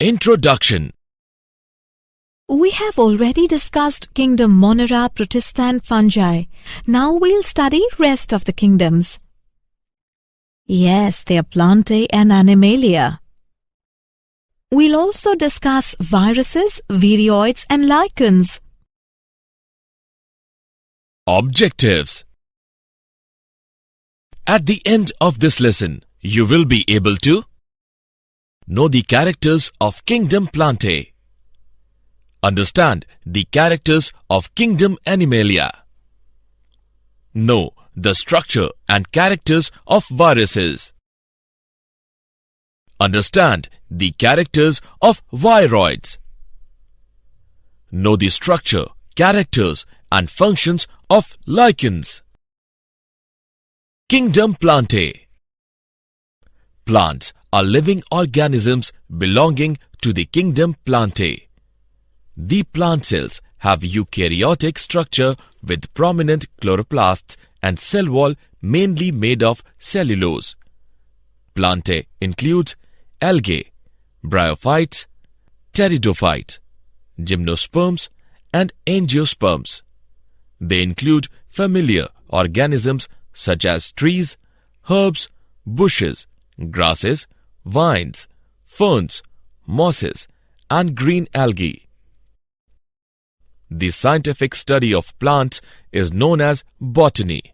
Introduction. We have already discussed kingdom Monera, Protista and fungi. Now we'll study rest of the kingdoms. Yes, they are Plantae and Animalia. We'll also discuss viruses, viroids and lichens. Objectives. At the end of this lesson, you will be able to know the characters of kingdom Plantae, understand the characters of kingdom Animalia, know the structure and characters of viruses, understand the characters of viroids, know the structure, characters and functions of lichens. Kingdom Plantae. Plants are living organisms belonging to the kingdom Plantae. The plant cells have eukaryotic structure with prominent chloroplasts and cell wall mainly made of cellulose. Plantae includes algae, bryophytes, pteridophytes, gymnosperms and angiosperms. They include familiar organisms such as trees, herbs, bushes, grasses, vines, ferns, mosses, and green algae. The scientific study of plants is known as botany.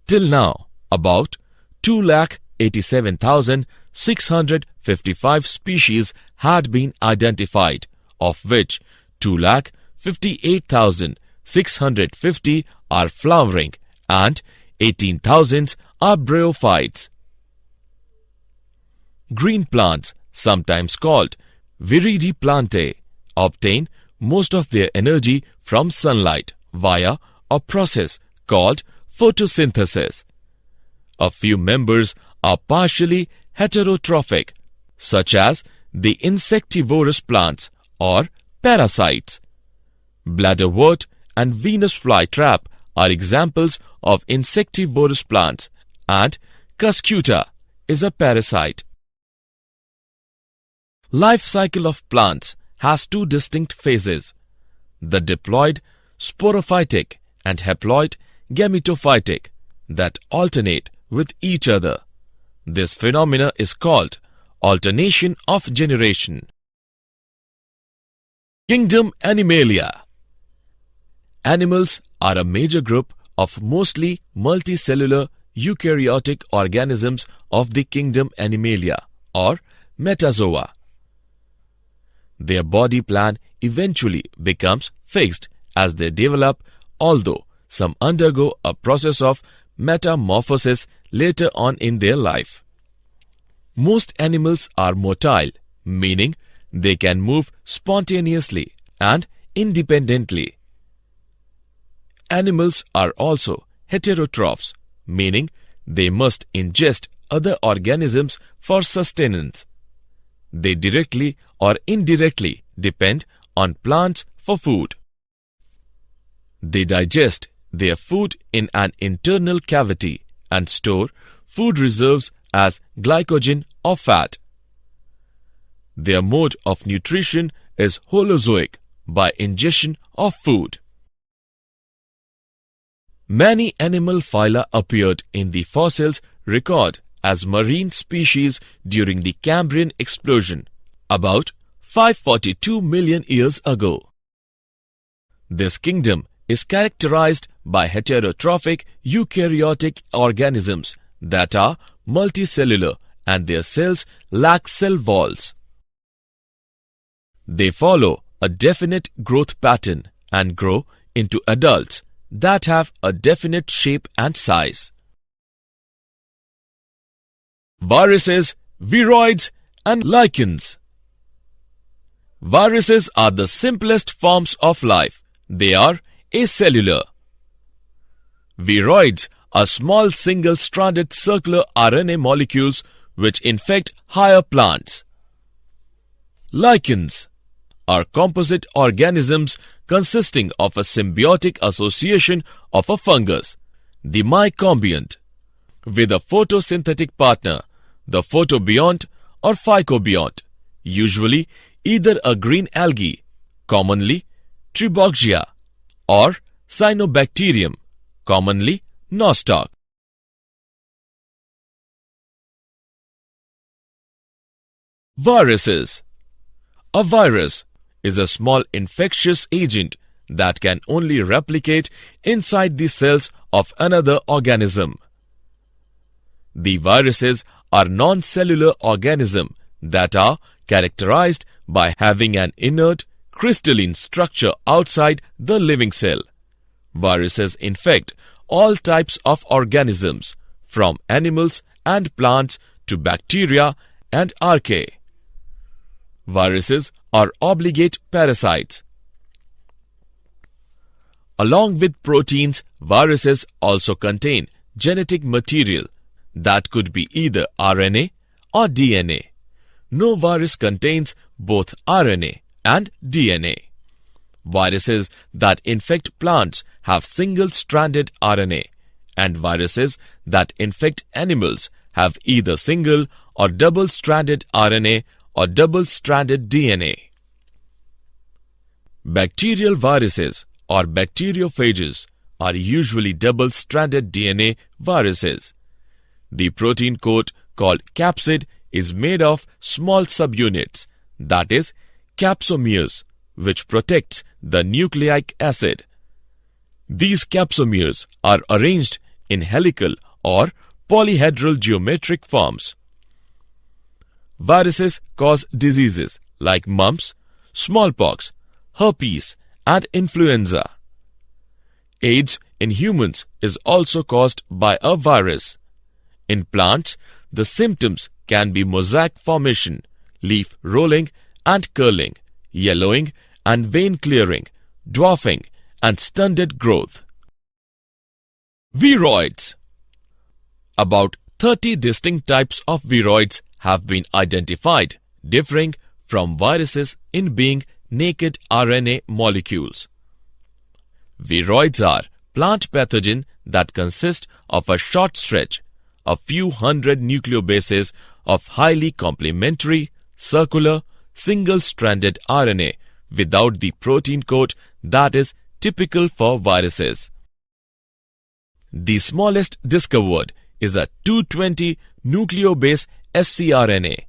Till now, about 287,655 species had been identified, of which 258,650 are flowering and 18,000 are bryophytes. Green plants, sometimes called Viridiplantae, obtain most of their energy from sunlight via a process called photosynthesis. A few members are partially heterotrophic, such as the insectivorous plants or parasites. Bladderwort and Venus flytrap are examples of insectivorous plants, and Cuscuta is a parasite. Life cycle of plants has two distinct phases: the diploid sporophytic and haploid gametophytic that alternate with each other. This phenomena is called alternation of generation. Kingdom Animalia. Animals are a major group of mostly multicellular eukaryotic organisms of the kingdom Animalia or metazoa. Their body plan eventually becomes fixed as they develop, although some undergo a process of metamorphosis later on in their life. Most animals are motile, meaning they can move spontaneously and independently. Animals are also heterotrophs, meaning they must ingest other organisms for sustenance. They directly or indirectly depend on plants for food. They digest their food in an internal cavity and store food reserves as glycogen or fat. Their mode of nutrition is holozoic by ingestion of food. Many animal phyla appeared in the fossils record as marine species during the Cambrian explosion about 542 million years ago. This kingdom is characterized by heterotrophic eukaryotic organisms that are multicellular and their cells lack cell walls. They follow a definite growth pattern and grow into adults that have a definite shape and size. Viruses, viroids and lichens. Viruses are the simplest forms of life. They are acellular. Viroids are small single-stranded circular RNA molecules which infect higher plants. Lichens are composite organisms consisting of a symbiotic association of a fungus, the mycombionte, with a photosynthetic partner, the photobionte or phycobionte. usually either a green algae, commonly Tribauxia, or Cyanobacterium, commonly Nostoc. Viruses. A virus is a small infectious agent that can only replicate inside the cells of another organism. The viruses are non-cellular organisms that are characterized by having an inert, crystalline structure outside the living cell. Viruses infect all types of organisms, from animals and plants to bacteria and archaea. Viruses are obligate parasites. Along with proteins, viruses also contain genetic material that could be either RNA or DNA. No virus contains both RNA and DNA. Viruses that infect plants have single-stranded RNA, and viruses that infect animals have either single or double-stranded RNA or double-stranded DNA. Bacterial viruses or bacteriophages are usually double-stranded DNA viruses. The protein coat called capsid is made of small subunits, that is, capsomeres, which protects the nucleic acid. These capsomeres are arranged in helical or polyhedral geometric forms. Viruses cause diseases like mumps, smallpox, herpes, and influenza. AIDS in humans is also caused by a virus. In plants, the symptoms can be mosaic formation, leaf rolling and curling, yellowing and vein clearing, dwarfing, and stunted growth. Viroids. About 30 distinct types of viroids have been identified, differing from viruses in being naked RNA molecules. Viroids are plant pathogens that consist of a short stretch, a few hundred nucleobases of highly complementary, circular, single-stranded RNA without the protein coat that is typical for viruses. The smallest discovered is a 220 nucleobase scRNA,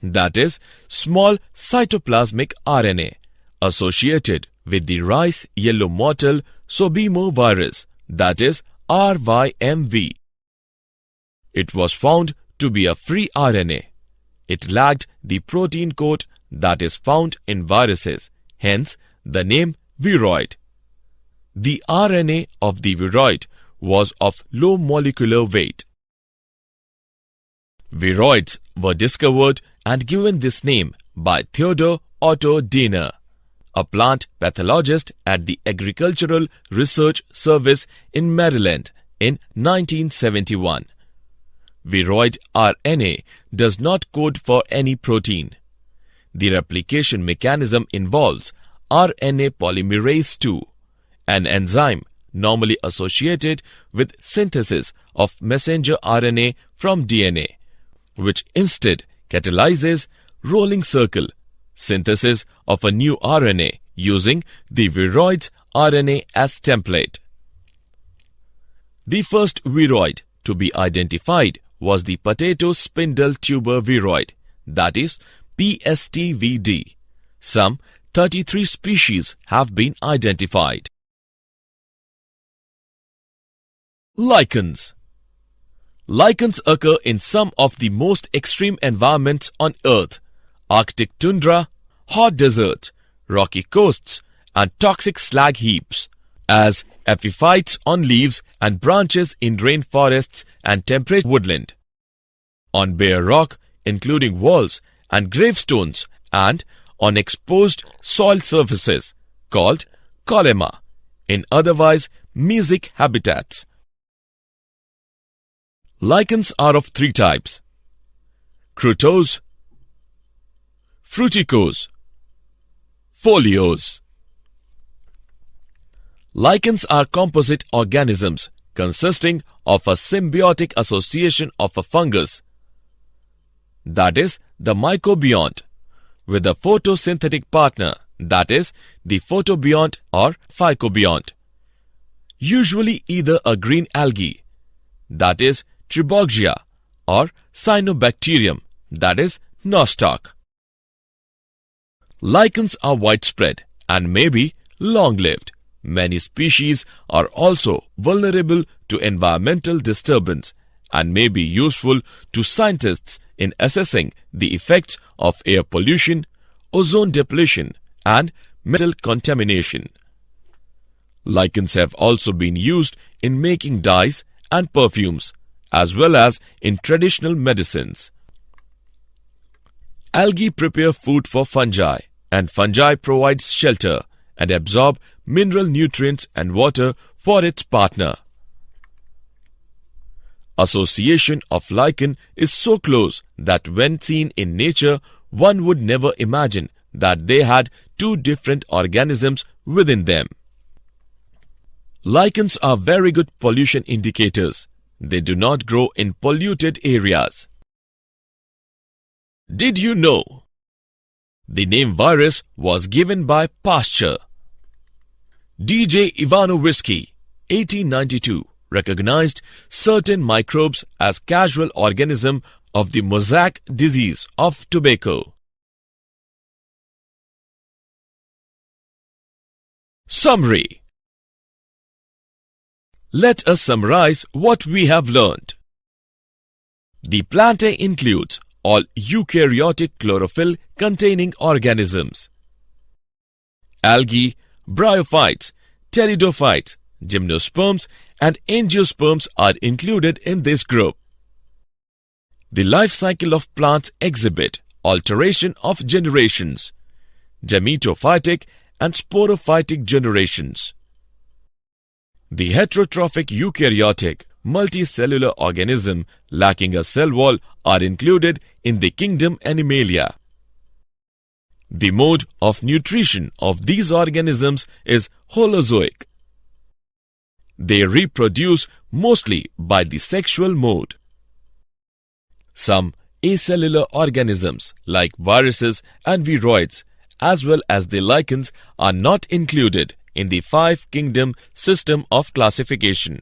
that is, small cytoplasmic RNA, associated with the rice yellow mottle Sobemovirus, that is, RYMV. It was found to be a free RNA. It lacked the protein coat that is found in viruses, hence the name viroid. The RNA of the viroid was of low molecular weight. Viroids were discovered and given this name by Theodor Otto Diener, a plant pathologist at the Agricultural Research Service in Maryland in 1971. Viroid RNA does not code for any protein. The replication mechanism involves RNA polymerase II, an enzyme normally associated with synthesis of messenger RNA from DNA, which instead catalyzes rolling circle synthesis of a new RNA using the viroid's RNA as template. The first viroid to be identified was the potato spindle tuber viroid, that is PSTVD. Some 33 species have been identified. Lichens. Lichens occur in some of the most extreme environments on Earth: Arctic tundra, hot desert, rocky coasts, and toxic slag heaps, as epiphytes on leaves and branches in rainforests and temperate woodland, on bare rock, including walls and gravestones, and on exposed soil surfaces, called colema, in otherwise mesic habitats. Lichens are of three types: crotose, fruticose, foliose. Lichens are composite organisms consisting of a symbiotic association of a fungus, that is, the mycobionte, with a photosynthetic partner, that is, the photobiont or phycobiont. Usually either a green algae, that is, Tribauxia, or Cyanobacterium, that is, nostoc. Lichens are widespread and may be long-lived. Many species are also vulnerable to environmental disturbance and may be useful to scientists in assessing the effects of air pollution, ozone depletion, and metal contamination. Lichens have also been used in making dyes and perfumes, as well as in traditional medicines. Algae prepare food for fungi, and fungi provides shelter and absorb mineral nutrients and water for its partner. Association of lichen is so close that when seen in nature, one would never imagine that they had two different organisms within them. Lichens are very good pollution indicators. They do not grow in polluted areas. Did you know? The name virus was given by Pasteur. D.J. Ivanovisky, 1892, recognized certain microbes as casual organism of the mosaic disease of tobacco. Summary. Let us summarize what we have learned. The Plantae includes all eukaryotic chlorophyll-containing organisms. Algae, bryophytes, pteridophytes, gymnosperms, and angiosperms are included in this group. The life cycle of plants exhibit alteration of generations, gametophytic and sporophytic generations. The heterotrophic eukaryotic multicellular organism lacking a cell wall are included in the kingdom Animalia. The mode of nutrition of these organisms is holozoic. They reproduce mostly by the sexual mode. Some acellular organisms like viruses and viroids as well as the lichens are not included in the five kingdom system of classification.